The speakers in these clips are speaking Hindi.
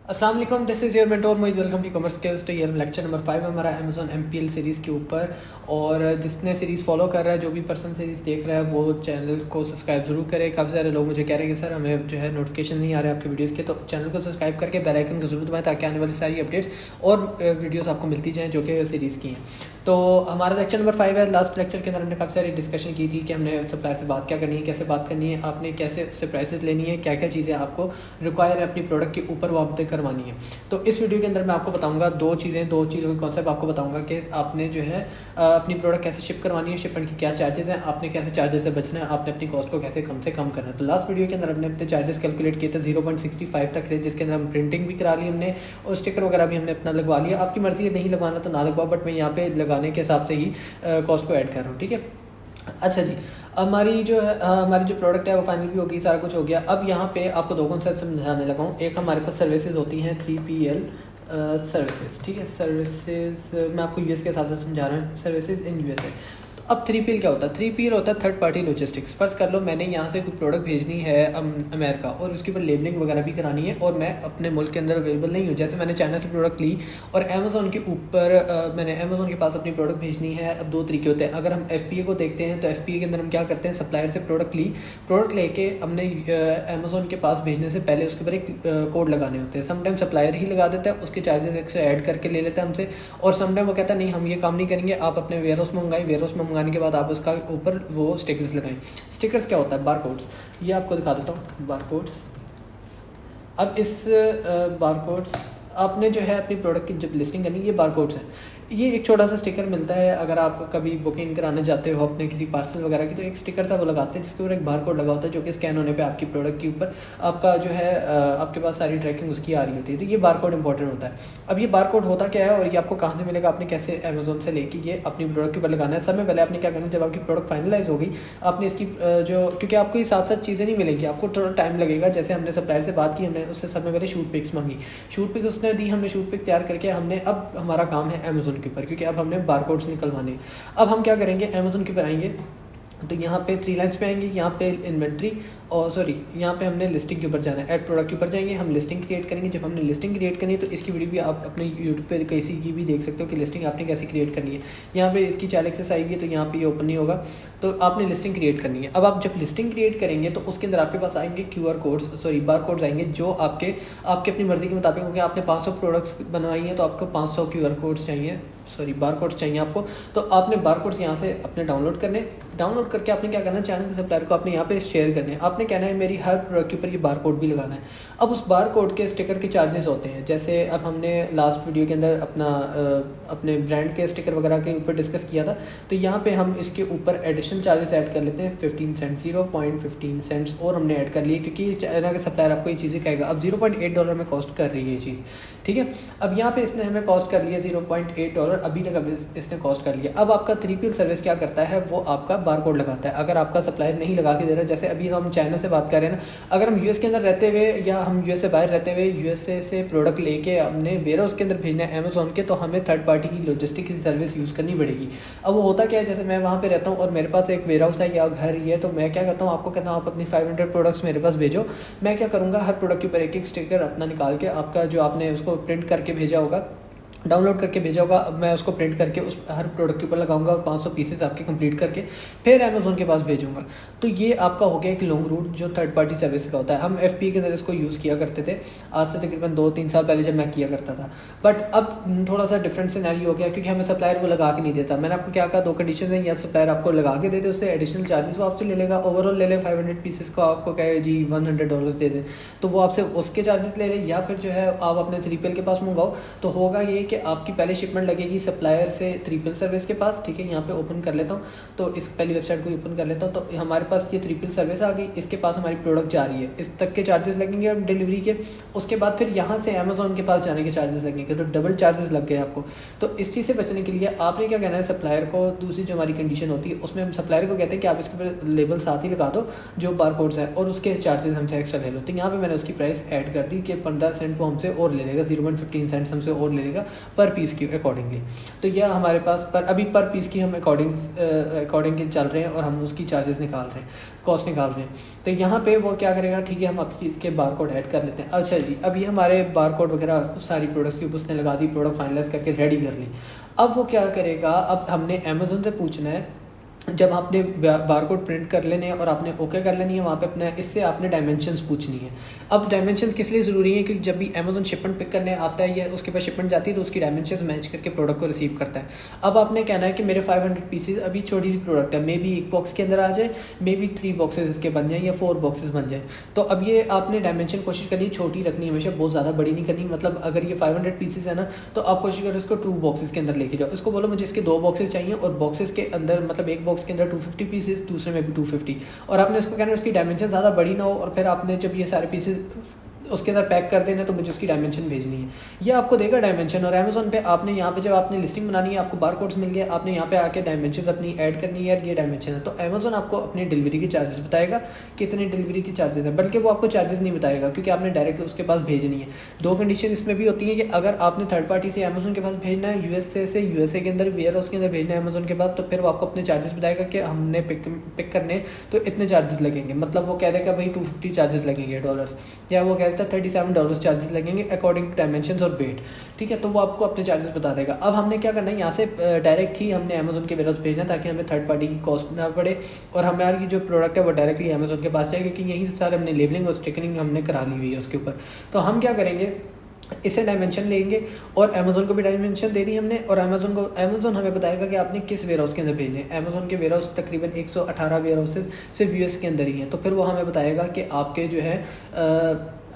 अस्सलाम वालेकुम, this is your mentor Mohit. Welcome to commerce skills. तो ये लेक्चर नंबर 5 है हमारा अमेजोन एमपीएल सीरीज़ के ऊपर। और जिसने सीरीज़ फॉलो कर रहा है, जो भी पर्सन सीरीज़ देख रहा है, वो चैनल को सब्सक्राइब जरूर करे। काफ़ी सारे लोग मुझे कह रहे हैं कि सर हमें जो है नोटिफिकेशन नहीं आ रहा है आपके वीडियोज़ के, तो चैनल को सब्सक्राइब करके बेल आइकन को जरूर दबाएं ताकि आने वाली सारी अपडेट्स और वीडियोज़ आपको मिलती जाएँ जो कि सीरीज़ की हैं। तो हमारा लेक्चर नंबर 5 है। लास्ट लेक्चर के अंदर हमने काफ़ी सारी डिस्कशन की थी कि हमने सप्लायर से बात क्या करनी है, कैसे बात करनी है, आपने कैसे उससे प्राइसेस लेनी है, क्या क्या चीज़ें आपको रिक्वायर है अपनी प्रोडक्ट के ऊपर वो आपने करवानी है। तो इस वीडियो के अंदर मैं आपको बताऊंगा दो चीज़ों के कॉन्सेप्ट आपको बताऊंगा कि आपने जो है अपनी प्रोडक्ट कैसे शिप करवानी है, शिपमेंट की क्या चार्जेस हैं, आपने कैसे चार्जेस से बचना है, आपने अपनी कॉस्ट को कैसे कम से कम करना है। तो लास्ट वीडियो के अंदर हमने अपने चार्जेस कैलकुलेट किए थे 0.65 तक थे, जिसके अंदर हम प्रिंटिंग भी करा ली हमने और स्टिकर वगैरह भी हमने अपना लगवा लिया। आपकी मर्जी है नहीं लगवाना तो ना लगवाओ, बट मैं यहाँ पे लगाने के हिसाब से ही कॉस्ट को ऐड कर रहा हूँ। ठीक है, अच्छा जी। हमारी जो प्रोडक्ट है वो फाइनल भी होगी, सारा कुछ हो गया। अब यहाँ पे आपको दो कॉन्सेप्ट समझाने लगा हूँ। एक हमारे पास सर्विसेज होती हैं 3PL सर्विसेज। ठीक है, सर्विसेज मैं आपको यूएस के हिसाब से समझा रहा हूँ, सर्विसेज इन यूएसए। तो अब 3PL क्या होता है? 3PL होता है थर्ड पार्टी लॉजिस्टिक्स। फर्स्ट कर लो मैंने यहाँ से कोई प्रोडक्ट भेजनी है अमेरिका और उसके ऊपर लेबलिंग वगैरह भी करानी है और मैं अपने मुल्क के अंदर अवेलेबल नहीं हूँ। जैसे मैंने चाइना से प्रोडक्ट ली और अमेजोन के ऊपर मैंने अमेजोन के पास अपनी प्रोडक्ट भेजनी है। अब दो तरीके होते हैं। अगर हम FBA को देखते हैं तो FBA के अंदर हम क्या करते हैं, सप्लायर से प्रोडक्ट लेके हमने अमेजोन के पास भेजने से पहले उसके ऊपर एक कोड लगाने होते हैं। समटाइम सप्लायर ही लगा देता है, उसके चार्जेस एक्स्ट्रा ऐड करके ले लेता है हमसे। और समटाइम वो कहता है नहीं हम ये काम नहीं करेंगे, आप अपने वेयर हाउस में मंगाएं, वेयर हाउस में मंगाने के बाद आप उसका ऊपर वो स्टिकर्स लगाएं। स्टिकर्स क्या होता है? बारकोड्स। ये आपको दिखा देता हूँ, बारकोड्स। अब इस बारकोड्स आपने जो है अपनी प्रोडक्ट की जब लिस्टिंग करनी, ये बारकोड्स हैं। ये एक छोटा सा स्टिकर मिलता है अगर आप कभी बुकिंग कराने जाते हो अपने किसी पार्सल वगैरह की, तो एक स्टिकर सा वो लगाते हैं जिसके ऊपर एक बारकोड लगा होता है जो कि स्कैन होने पे आपकी प्रोडक्ट के ऊपर आपका जो है आपके पास सारी ट्रैकिंग उसकी आ रही होती है। तो ये बारकोड इंपॉर्टेंट होता है। अब ये बारकोड होता क्या है और ये आपको कहाँ से मिलेगा, आपने कैसे अमेजोन से लेके ये अपनी प्रोडक्ट के ऊपर लगाना है। समय पहले आपने क्या करना है, जब आपकी प्रोडक्ट फाइनलाइज हो गई आपने इसकी जो, क्योंकि आपको ये साथ साथ चीज़ें नहीं मिलेंगी, आपको थोड़ा टाइम लगेगा। जैसे हमने सप्लायर से बात की, हमने उससे समय पहले शूट पिक्स मांगी, शूट पिक्स उसने दी, हमने शूट पिक तैयार करके हमने, अब हमारा काम है अमेजोन के ऊपर, क्योंकि अब हमने बारकोड्स निकलवाने। अब हम क्या करेंगे, अमेजोन के ऊपर आएंगे तो यहाँ पे 3 लाइन्स पे आएंगे, यहाँ पे इन्वेंट्री और सॉरी यहाँ पे हमने लिस्टिंग के ऊपर जाना है, ऐड प्रोडक्ट के ऊपर जाएंगे, हम लिस्टिंग क्रिएट करेंगे। जब हमने लिस्टिंग क्रिएट करनी है तो इसकी वीडियो भी आप अपने यूट्यूब पे किसी की भी देख सकते हो कि लिस्टिंग आपने कैसे क्रिएट करनी है। यहाँ पे इसकी चाइल्ड एक्सेस आई हुई है तो यहाँ पे ये ओपन नहीं होगा, तो आपने लिस्टिंग क्रिएट करनी है। अब आप जब लिस्टिंग क्रिएट करेंगे तो उसके अंदर आपके पास आएंगे QR कोड्स, सॉरी बारकोड्स आएंगे जो आपके अपनी मर्जी के मुताबिक होंगे। आपने 500 प्रोडक्ट्स बनवाई हैं तो आपको 500 QR कोड्स चाहिए, सॉरी बारकोड्स चाहिए आपको। तो आपने बारकोड्स यहाँ से अपने डाउनलोड करके आपने क्या करना है, चैनल के सप्लायर को आपने यहाँ पे शेयर करने हैं। आपने कहना है मेरी हर प्रोडक्ट के ऊपर ये बारकोड भी लगाना है। अब उस बारकोड के स्टिकर के चार्जेस होते हैं। जैसे अब हमने लास्ट वीडियो के अंदर अपने ब्रांड के स्टिकर वगैरह के ऊपर डिस्कस किया था, तो यहाँ पे हम इसके ऊपर एडिशनल चार्जेस ऐड कर लेते हैं 15 सेंट, 0.15 सेंट्स और हमने ऐड कर लिए, क्योंकि चाइना के सप्लायर आपको ये चीज़ें कहेगा। अब $0.8 में कॉस्ट कर रही है ये चीज़, ठीक है। अब यहाँ पे इसने हमें कॉस्ट कर लिया $0.8, अभी तक अब इसने कॉस्ट कर लिया। अब आपका 3PL सर्विस क्या करता है, वो आपका बारकोड लगाता है। अगर आपका सप्लायर नहीं लगा के दे रहा, जैसे अभी हम चाइना से बात कर रहे हैं ना, अगर हम यूएस के अंदर रहते हुए या हम यूएस से बाहर रहते हुए यूएसए से प्रोडक्ट लेके हमने वेयर हाउस के अंदर भेजना है अमेजोन के, तो हमें थर्ड पार्टी की लॉजिस्टिक की सर्विस यूज़ करनी पड़ेगी। अब वो होता क्या है, जैसे मैं वहाँ पे रहता हूँ और मेरे पास एक वेयर हाउस है या घर ही है, तो मैं क्या करता हूँ, आपको कहता हूँ आप अपनी 500 प्रोडक्ट्स मेरे पास भेजो। मैं क्या करूँगा, हर प्रोडक्ट के ऊपर एक एक स्टिकर अपना निकाल के, आपका जो आपने उसको प्रिंट करके भेजा होगा, डाउनलोड करके भेजा होगा, अब मैं उसको प्रिंट करके उस हर प्रोडक्ट के ऊपर लगाऊंगा और 500 पीसेस आपके कंप्लीट करके फिर अमेजोन के पास भेजूंगा। तो ये आपका हो गया एक लॉन्ग रूट जो थर्ड पार्टी सर्विस का होता है। हम FBA के अंदर इसको यूज़ किया करते थे आज से तकरीबन 2-3 साल पहले जब मैं किया करता था। बट अब थोड़ा सा डिफरेंट सिनेरियो हो गया, क्योंकि हमें सप्लायर वो लगा के नहीं देता। मैंने आपको क्या कहा, 2 कंडीशन है, या सप्लायर आपको लगा के दे दे, उससे एडिशनल चार्जेस वो आपसे ले लेगा, ओवरऑल ले ले 500 पीसेस को आपको कहे जी $100 दे दें तो वो आपसे उसके चार्जेस ले ले, या फिर जो है आप अपने 3PL के पास मंगाओ। तो होगा ये कि आपकी पहले शिपमेंट लगेगी सप्लायर से 3PL सर्विस के पास, ठीक है। यहाँ पे ओपन कर लेता हूँ, तो इस पहली वेबसाइट को ओपन कर लेता हूँ, तो हमारे पास ये 3PL सर्विस आ गई, इसके पास हमारी प्रोडक्ट जा रही है, इस तक के चार्जेस लगेंगे अब डिलीवरी के। उसके बाद फिर यहाँ से अमेजोन के पास जाने के चार्जेस लगेंगे, तो डबल चार्जेस लग गए आपको। तो इस चीज़ से बचने के लिए आपने क्या कहना है, सप्लायर को, दूसरी जो हमारी कंडीशन होती है उसमें हम सप्लायर को कहते हैं कि आप इसके ऊपर लेबल साथ ही लगा दो जो बारकोड्स है और उसके चार्जेस हमसे एक्स्ट्रा ले लो। तो यहाँ पे मैंने उसकी प्राइस ऐड कर दी कि 15 सेंट वो हमसे और ले लेगा, 0.15 सेंट्स हमसे और ले लेगा पर पीस की अकॉर्डिंगली। तो यह हमारे पास अभी पर पीस की हम अकॉर्डिंग चल रहे हैं और हम उसकी चार्जेस निकाल रहे हैं, कॉस्ट निकाल रहे हैं। तो यहाँ पे वो क्या करेगा, ठीक है हम आपकी इसके बार कोड ऐड कर लेते हैं। अच्छा जी, अभी हमारे बार कोड वगैरह सारी प्रोडक्ट्स के ऊपर उसने लगा दी, प्रोडक्ट फाइनलाइज करके रेडी कर ली। अब वो क्या करेगा, अब हमने अमेज़न से पूछना है, जब आपने बार कोड प्रिंट कर लेने हैं और आपने ओके कर लेनी है वहाँ पे अपना, इससे आपने डायमेंशंस पूछनी है। अब डायमेंशंस किस लिए ज़रूरी है, क्योंकि जब भी अमेज़न शिपमेंट पिक करने आता है या उसके पास शिपमेंट जाती है तो उसकी डायमेंशंस मैच करके प्रोडक्ट को रिसीव करता है। अब आपने कहना है कि मेरे 500 पीसेज, अभी छोटी सी प्रोडक्ट है, मे बी एक बॉक्स के अंदर आ जाए, मे बी 3 बॉक्सेज इसके बन जाए या 4 बॉक्सेज बन जाए। तो अब ये आपने डायमेंशन कोशिश करनी छोटी रखनी है हमेशा, बहुत ज़्यादा बड़ी नहीं करनी। मतलब अगर ये 500 पीसेज है ना, तो आप कोशिश करो इसको 2 बॉक्सेज के अंदर लेके जाओ। इसको बोलो मुझे इसके 2 बॉक्सेज चाहिए और बॉक्सेज के अंदर मतलब एक बॉक्स के अंदर 250 पीसेस, दूसरे में भी 250। और आपने इसको कहना है उसकी डायमेंशन ज़्यादा बड़ी ना हो, और फिर आपने जब ये सारे पीसेस उसके अंदर पैक कर देना तो मुझे उसकी डायमेंशन भेजनी है, ये आपको देगा डायमेंशन। और अमेज़न पे आपने यहाँ पे जब आपने लिस्टिंग बनानी है, आपको बार कोड्स मिल गया, आपने यहाँ पे आके डायमेंशन अपनी ऐड करनी है, यार ये डायमेंशन है, तो अमेज़न आपको अपनी डिलीवरी के चार्जेस बताएगा कितने डिलीवरी के चार्जेस है, बल्कि वो आपको चार्जेस नहीं बताएगा क्योंकि आपने डायरेक्ट उसके पास भेजनी है। 2 कंडीशन इसमें भी होती है कि अगर आपने थर्ड पार्टी से अमेज़न के पास भेजना है, यूएसए के अंदर वेयर हाउस के अंदर भेजना है अमेज़न के पास, तो फिर वो आपको अपने चार्जेस बताएगा कि हमने पिक करने तो इतने चार्जेस लगेंगे। मतलब वो कह देगा भाई 250 चार्जेस लगेंगे डॉलर्स, या वो कह देता $37 चार्जेस लगेंगे अकॉर्डिंग टू डायमेंशंस और वेट, ठीक है। तो वो आपको अपने चार्जेस बता देगा। अब हमने क्या करना है, यहाँ से डायरेक्ट ही हमने अमेज़न के वेयरहाउस भेजना ताकि हमें थर्ड पार्टी की कॉस्ट ना पड़े और हमारी जो प्रोडक्ट है वो डायरेक्टली अमेज़न के पास जाए, क्योंकि यहीं से सारे हमने लेबलिंग और स्टिकरिंग हमने करा ली हुई है उसके ऊपर। तो हम क्या करेंगे, इससे डायमेंशन लेंगे और अमेज़न को भी डायमेंशन दे दी हमने, और अमेज़न हमें बताएगा कि आपने किस वेयर हाउस के अंदर भेजने हैं। अमेज़न के वेयर हाउस तकरीबन 118 वेयर हाउसेज सिर्फ यूएस के अंदर ही हैं। तो फिर वो हमें बताएगा कि आपके जो है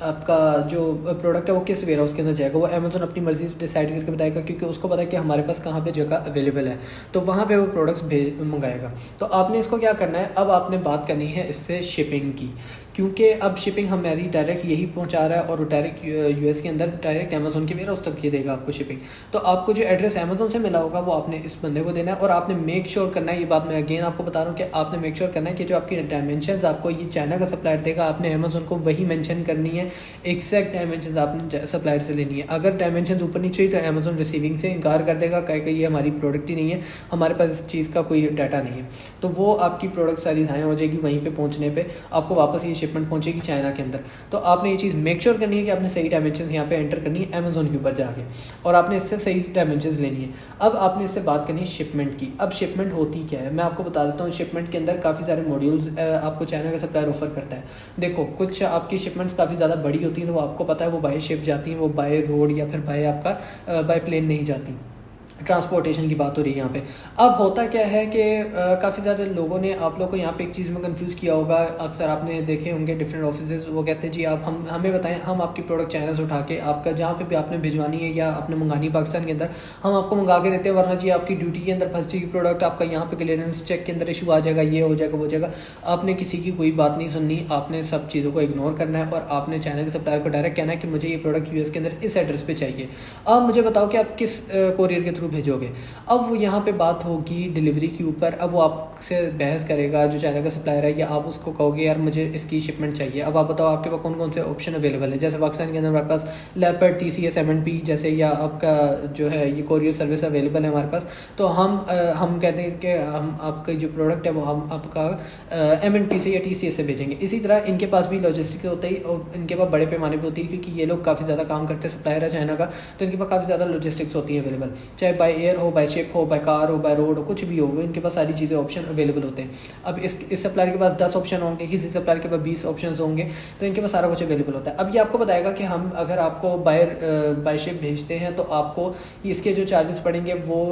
आपका जो प्रोडक्ट है वो किस वेयर हाउस के अंदर जाएगा। वो अमेज़न अपनी मर्ज़ी से डिसाइड करके बताएगा, क्योंकि उसको पता है कि हमारे पास कहाँ पे जगह अवेलेबल है, तो वहाँ पे वो प्रोडक्ट्स मंगाएगा। तो आपने इसको क्या करना है, अब आपने बात करनी है इससे शिपिंग की, क्योंकि अब शिपिंग हमारी डायरेक्ट यही पहुंचा रहा है और डायरेक्ट यूएस के अंदर डायरेक्ट अमेज़न के वेयर हाउस तक ये देगा आपको शिपिंग। तो आपको जो एड्रेस अमेज़न से मिला होगा वो आपने इस बंदे को देना है, और आपने मेक श्योर करना है, ये बात मैं अगेन आपको बता रहा हूँ कि आपने मेक श्योर करना है कि जो आपकी डायमेंशंस आपको ये चाइना का सप्लायर देगा, आपने अमेज़न को वही मेंशन करनी है, एग्जैक्ट डायमेंशंस आपने सप्लायर से लेनी है। अगर डायमेंशंस ऊपर नीचे हुई तो अमेज़न रिसीविंग से इनकार कर देगा, कहेगा ये हमारी प्रोडक्ट ही नहीं है, हमारे पास इस चीज़ का कोई डाटा नहीं है। तो वो आपकी प्रोडक्ट सारी ज़ाया हो जाएगी, वहीं पर पहुँचने पर आपको वापस ये शिपमेंट पहुँचेगी चाइना के अंदर। तो आपने ये चीज़ मेक श्योर करनी है कि आपने सही डायमेंशंस यहाँ पे एंटर करनी है अमेज़न के ऊपर जाके, और आपने इससे सही डायमेंशंस लेनी है। अब आपने इससे बात करनी है शिपमेंट की। अब शिपमेंट होती क्या है, मैं आपको बता देता हूँ। शिपमेंट के अंदर काफ़ी सारे मॉड्यूल्स आपको चाइना का सप्लायर ऑफर करता है। देखो, कुछ आपकी शिपमेंट्स काफ़ी ज़्यादा बड़ी होती हैं, तो वो आपको पता है वो बाय शिप जाती हैं, वो बाय रोड या फिर बाय प्लेन नहीं जाती। ट्रांसपोर्टेशन की बात हो रही है यहाँ पे। अब होता क्या है कि काफ़ी ज़्यादा लोगों ने आप लोग को यहाँ पे एक चीज़ में कंफ्यूज किया होगा। अक्सर आपने देखे होंगे डिफरेंट ऑफिसेज, वो कहते हैं जी आप हमें बताएं, हम आपकी प्रोडक्ट चाइना से उठा के आपका जहाँ पे भी आपने भिजवानी है या आपने मंगानी है पाकिस्तान के अंदर, हम आपको मंगा के देते हैं, वरना जी आपकी ड्यूटी के अंदर फंस जाएगी प्रोडक्ट, आपका यहाँ पे क्लियरेंस चेक के अंदर इशू आ जाएगा, ये हो जाएगा, वो हो जाएगा। आपने किसी की कोई बात नहीं सुननी, आपने सब चीज़ों को इग्नोर करना है और आपने चाइना के सप्लायर को डायरेक्ट कहना है कि मुझे ये प्रोडक्ट यूएस के अंदर इस एड्रेस पर चाहिए। अब मुझे बताओ कि आप किस कोरियर के थ्रू भेजोगे। अब वो यहाँ पे बात होगी डिलीवरी के ऊपर। अब वो आपसे बहस करेगा जो चाइना का सप्लायर है, कि आप उसको कहोगे यार मुझे इसकी शिपमेंट चाहिए। अब आप बताओ आपके पास कौन कौन से ऑप्शन अवेलेबल है। जैसे पाकिस्तान के अंदर हमारे पास लेपर्ड, TCS, M&P जैसे, या आपका जो है ये कोरियर सर्विस अवेलेबल है हमारे पास। तो हम कहते हैं कि हम आपका जो प्रोडक्ट है वो हम आपका M&P से या TCS से भेजेंगे। इसी तरह इनके पास भी लॉजिस्टिक होती है और इनके पास बड़े पैमाने पर होती है, क्योंकि ये लोग काफ़ी ज़्यादा काम करते हैं, सप्लायर है चाइना का, तो इनके पास काफ़ी ज़्यादा लॉजिस्टिक्स होती है अवेलेबल, चाहे बाय एयर हो, बाय शिप हो, बाय कार हो, बाय रोड हो, कुछ भी हो, वो इनके पास सारी चीज़ें ऑप्शन अवेलेबल होते हैं। अब इस सप्लायर के पास 10 ऑप्शन होंगे, किसी सप्लायर के पास 20 ऑप्शन होंगे, तो इनके पास सारा कुछ अवेलेबल होता है। अब ये आपको बताएगा कि हम अगर आपको बाय शिप भेजते हैं तो आपको इसके जो चार्जेस पड़ेंगे वो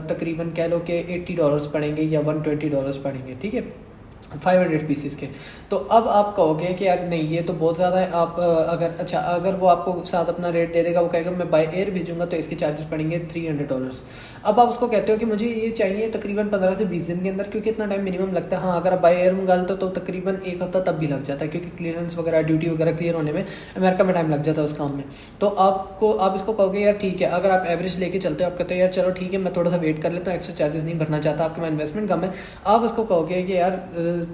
तकरीबन कह लो कि $80 पड़ेंगे या $120 पड़ेंगे, ठीक है, 500 पीसेस के। तो अब आप कहोगे कि यार नहीं ये तो बहुत ज़्यादा है। आप अगर वो आपको साथ अपना रेट दे देगा, वो कहेगा मैं बाय एयर भेजूंगा तो इसके चार्जेस पड़ेंगे $300। अब आप उसको कहते हो कि मुझे ये चाहिए तकरीबन 15 से 20 दिन के अंदर, क्योंकि इतना टाइम मिनिमम लगता है। हाँ, अगर आप बाय एयर मंगा लेते तो तकरीबन 1 हफ्ता तब भी लग जाता है, क्योंकि क्लियरेंस वगैरह, ड्यूटी वगैरह क्लियर होने में अमेरिका में टाइम लग जाता है उस काम में। तो आप इसको कहोगे यार ठीक है, अगर आप एवरेज लेके चलते हो, आप कहते हो यार चलो ठीक है मैं थोड़ा सा वेट कर लेता हूँ, एक्स्ट्रा चार्जेस नहीं भरना चाहता, आपके पास इन्वेस्टमेंट कम है। आप उसको कहोगे कि यार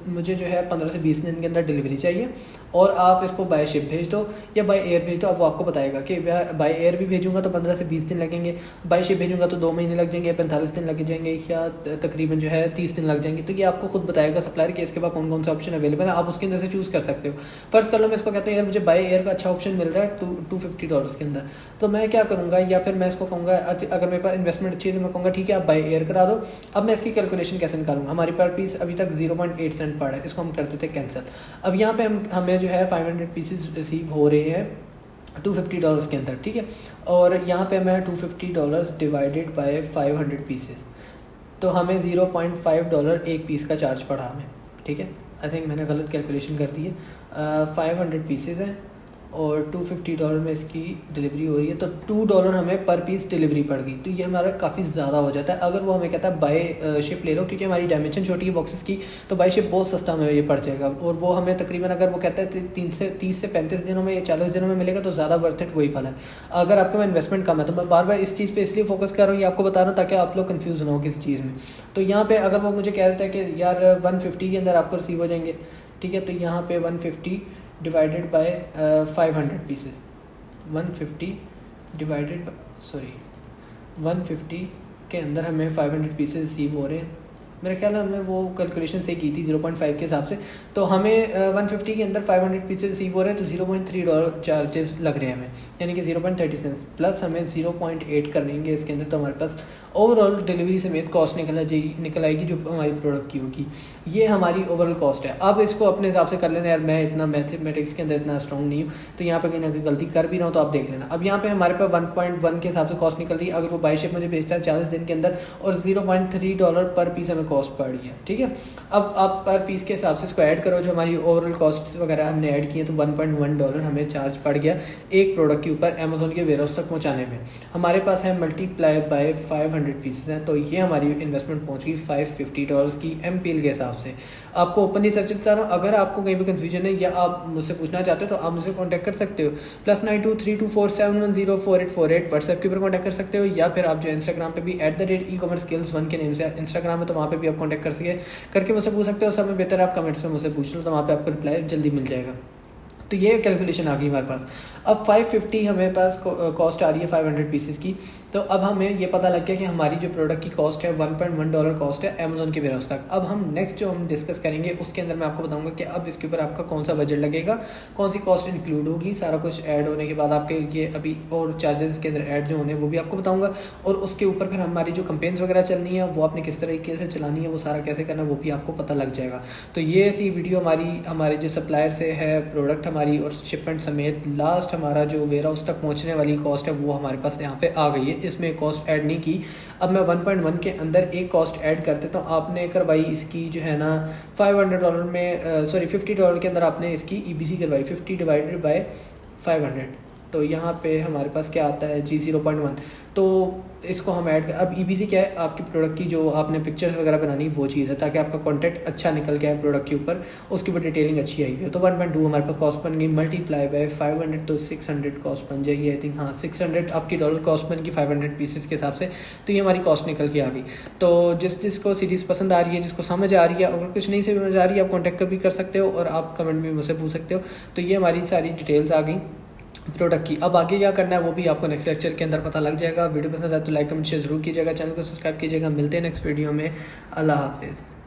मुझे जो है 15 से 20 दिन के अंदर डिलीवरी चाहिए और आप इसको बाय शिप भेज दो या बाय एयर भेज दो। अब वो आपको बताएगा कि बाय एयर भी भेजूंगा तो 15 से 20 दिन लगेंगे, बाय शिप भेजूंगा तो 2 महीने लग जाएंगे, 45 दिन लग जाएंगे या तकरीबन जो है 30 दिन लग जाएंगे। तो ये आपको खुद बताएगा सप्लायर कि इसके बाद कौन कौन सा ऑप्शन अवेलेबल है, आप उसके अंदर से चूज़ कर सकते हो। फर्स्ट कर लो मैं इसको कहता हूँ यार मुझे बाय एयर का अच्छा ऑप्शन मिल रहा है $250 के अंदर, तो मैं क्या करूँगा, या फिर मैं इसको कहूँगा अगर मेरे पास इन्वेस्टमेंट अच्छी है तो मैं कहूँगा ठीक है आप बाय एयर करा दो। अब मैं इसकी कैलकुलेशन कैसे निकालूंगा, हमारी पर पीस अभी तक 0.8 सेंट पड़ा है, इसको हम करते थे कैंसिल। अब यहाँ पे हमें जो है 500 पीसेस रिसीव हो रहे हैं $250 के अंदर, ठीक है। और यहाँ पे मैं $250 डिवाइडेड बाय 500 पीसेस, तो हमें $0.5 एक पीस का चार्ज पड़ा हमें, ठीक है। आई थिंक मैंने गलत कैलकुलेशन कर दी है। 500 पीसेस हैं और $250 में इसकी डिलीवरी हो रही है, तो $2 हमें पर पीस डिलीवरी पड़ गई। तो ये हमारा काफ़ी ज़्यादा हो जाता है। अगर वो हमें कहता है बाय शिप ले लो, क्योंकि हमारी डायमेंशन छोटी है बॉक्सेस की, तो बाय शिप बहुत सस्ता हमें ये पड़ जाएगा। और वो हमें तकरीबन अगर वो कहता है 30 से 35 दिनों में या 40 दिनों में मिलेगा तो ज़्यादा वर्थ इट वही फल है। अगर आपके में इन्वेस्टमेंट कम है तो मैं बार बार इस चीज़ पर इसलिए फोकस कर रहा हूँ, ये आपको बता रहा हूँ ताकि आप लोग कन्फ्यूज़ ना हो किसी चीज़ में। तो यहाँ पर अगर वो मुझे कह देता है कि यार 150 के अंदर आपको रिसीव हो जाएंगे, ठीक है, तो यहाँ पे 150 डिवाइडेड बाय 500 पीसेस, 150 के अंदर हमें 500 पीसेस रिसीव हो रहे हैं। मेरे ख्याल में हमने वो कैलकुलेशन से की थी 0.5 के हिसाब से, तो हमें 150 के अंदर 500 पीसेस रिसीव हो रहे हैं, तो $0.3 चार्जेस लग रहे हैं हमें, यानी कि 0.30 सेंट्स प्लस हमें 0.8 करेंगे इसके अंदर, तो हमारे पास ओवरऑल डिलीवरी समेत कॉस्ट निकल आएगी जो हमारी प्रोडक्ट की होगी। ये हमारी ओवरऑल कॉस्ट है। अब इसको अपने हिसाब से कर लेना, यार मैं इतना मैथमेटिक्स के अंदर इतना स्ट्रॉन्ग नहीं हूँ, तो यहाँ पे कहीं ना कहीं गलती कर भी रहा हूँ तो आप देख लेना। अब यहाँ पे हमारे पास 1.1 के हिसाब से कॉस्ट निकल रही है, अगर वो बाय शिप मुझे भेजता है 40 दिन के अंदर, और $0.3 पर पीस हमें कॉस्ट पड़ रही है, ठीक है। अब आप पर पीस के हिसाब से इसको ऐड करो, जो हमारी ओवरऑल कॉस्ट वगैरह हमने ऐड की है, तो $1.1 हमें चार्ज पड़ गया एक प्रोडक्ट के ऊपर अमेजोन के वेयरहाउस तक पहुँचाने में। हमारे पास है मल्टीप्लाई बाय 500 पीसेस हैं, तो ये हमारी इन्वेस्टमेंट पहुँच गई $550 की MPL के हिसाब से। आपको ओपनली सर्च बता रहा हूँ, अगर आपको कहीं भी कन्फ्यूजन है या आप मुझसे पूछना चाहते हो तो आप मुझे कॉन्टैक्ट कर सकते हो, +923247104848 व्हाट्सएप के ऊपर कॉन्टैक्ट कर सकते हो, या फिर आप जो इंस्टाग्राम पे भी @e-commerce-skills1 के नेम से इंस्टाग्राम है, तो वहाँ पे भी आप कॉन्टैक्ट करके मुझसे पूछ सकते हो। सब में बेहतर आप कमेंट्स में मुझसे पूछ लो, तो वहाँ पे आपको रिप्लाई जल्दी मिल जाएगा। तो ये कैलकुलेशन आ गई हमारे पास। अब 550 हमें पास कॉस्ट आ रही है 500 पीसेस की, तो अब हमें ये पता लग गया कि हमारी जो प्रोडक्ट की कॉस्ट है $1.1 कॉस्ट है अमेजोन के वेयरहाउस तक। अब हम नेक्स्ट जो हम डिस्कस करेंगे उसके अंदर मैं आपको बताऊंगा कि अब इसके ऊपर आपका कौन सा बजट लगेगा, कौन सी कॉस्ट इंक्लूड होगी, सारा कुछ ऐड होने के बाद आपके ये अभी और चार्जेस के अंदर ऐड जो होने वो भी आपको बताऊँगा, और उसके ऊपर फिर हमारी जो कंपेन्स वगैरह चलनी है वो आपने किस तरीके से चलानी है, वो सारा कैसे करना है वो भी आपको पता लग जाएगा। तो ये थी वीडियो हमारे जो सप्लायर से है प्रोडक्ट हमारी और शिपमेंट समेत लास्ट हमारा जो वेयरहाउस तक पहुंचने वाली कॉस्ट है वो हमारे पास यहाँ पे आ गई है, इसमें कॉस्ट ऐड नहीं की। अब मैं 1.1 के अंदर एक कॉस्ट ऐड कर देता हूँ, आपने करवाई इसकी जो है ना $500 में $50 के अंदर आपने इसकी EBC करवाई 50 डिवाइडेड बाय 500, तो यहाँ पे हमारे पास क्या आता है जी 0.1, तो इसको हम ऐड कर। अब EBC क्या है, आपकी प्रोडक्ट की जो आपने पिक्चर्स वगैरह बनानी वो चीज़ है, ताकि आपका कंटेंट अच्छा निकल के आए प्रोडक्ट के ऊपर, उसकी भी डिटेलिंग अच्छी आई है। तो 1.2 हमारे पास कॉस्ट बन गई, मल्टीप्लाई बाय 500 तो 600 कॉस्ट बन जाएगी। आई थिंक हाँ 600 आपकी डॉलर कॉस्ट बन गई 500 पीसेस के हिसाब से, तो ये हमारी कॉस्ट निकल के आ गई। तो जिसको सीरीज़ पसंद आ रही है, जिसको समझ आ रही है, अगर कुछ नहीं समझ आ रही है आप कॉन्टैक्ट भी कर सकते हो और आप कमेंट भी मुझसे पूछ सकते हो। तो ये हमारी सारी डिटेल्स आ गई प्रोडक्ट की। अब आगे क्या करना है वो भी आपको नेक्स्ट लेक्चर के अंदर पता लग जाएगा। वीडियो पसंद आए तो लाइक कमेंट शेयर जरूर कीजिएगा, चैनल को सब्सक्राइब कीजिएगा। मिलते हैं नेक्स्ट वीडियो में। अल्लाह हाफिज़।